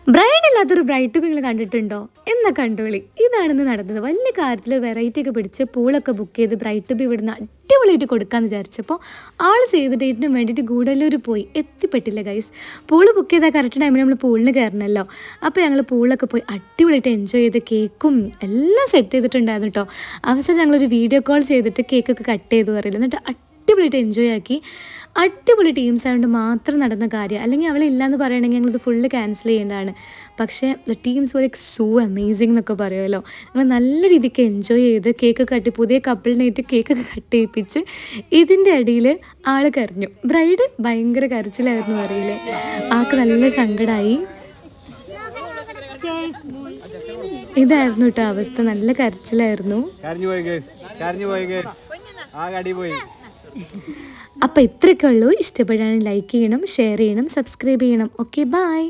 Bride ഇല്ലാത്തൊരു bride നിങ്ങൾ കണ്ടിട്ടുണ്ടോ എന്ന കണ്ടോളി. ഇതാണെന്ന് നടന്നത്. വലിയ കാര്യത്തിൽ വെറൈറ്റി ഒക്കെ പിടിച്ച് പൂളൊക്കെ ബുക്ക് ചെയ്ത് ബ്രൈഡ് ടു ബി ഇവിടുന്ന് അടിപൊളിയായിട്ട് കൊടുക്കാമെന്ന് വിചാരിച്ചപ്പോൾ ആൾ ചെയ്ത ഡേറ്റിന് വേണ്ടിയിട്ട് ഗൂഡല്ലൂർ പോയി എത്തിപ്പെട്ടില്ല ഗൈസ്. പൂള് ബുക്ക് ചെയ്താൽ കറക്റ്റ് ടൈമിൽ നമ്മൾ പൂളിന് കയറണമല്ലോ. അപ്പോൾ ഞങ്ങൾ പൂളൊക്കെ പോയി അടിപൊളിയായിട്ട് എൻജോയ് ചെയ്ത് കേക്കും എല്ലാം സെറ്റ് ചെയ്തിട്ടുണ്ടായിരുന്നു കേട്ടോ. അവസാനം ഞങ്ങളൊരു വീഡിയോ കോൾ ചെയ്തിട്ട് കേക്കൊക്കെ കട്ട് ചെയ്തു പറയില്ല. എന്നിട്ട് അടിപൊളിയായിട്ട് എൻജോയ് ആക്കി. അടിപൊളി ടീംസ് ആയതുകൊണ്ട് മാത്രം നടന്ന കാര്യം. അല്ലെങ്കിൽ അവളില്ലാന്ന് പറയുകയാണെങ്കിൽ ഞങ്ങളിത് ഫുള്ള് ക്യാൻസൽ ചെയ്യേണ്ടതാണ്. പക്ഷേ the teams were like so amazing എന്നൊക്കെ പറയുമല്ലോ. ഞങ്ങൾ നല്ല രീതിക്ക് എൻജോയ് ചെയ്ത് കേക്ക് കട്ടി പുതിയ കപ്പിളിനായിട്ട് കേക്കൊക്കെ കട്ട് ചെയ്യിപ്പിച്ച് ഇതിൻ്റെ ഇടയിൽ ആൾ കരഞ്ഞു. ബ്രൈഡ് ഭയങ്കര കരച്ചിലായിരുന്നു അറിയില്ലേ. ആൾക്ക് നല്ല സങ്കടമായി. ഇതായിരുന്നു കേട്ടോ അവസ്ഥ. നല്ല കരച്ചിലായിരുന്നു. അപ്പോൾ ഇത്രയൊക്കെ ഉള്ളൂ. ഇഷ്ടപ്പെടുകയാണെങ്കിൽ ലൈക്ക് ചെയ്യണം, ഷെയർ ചെയ്യണം, സബ്സ്ക്രൈബ് ചെയ്യണം. Okay, by.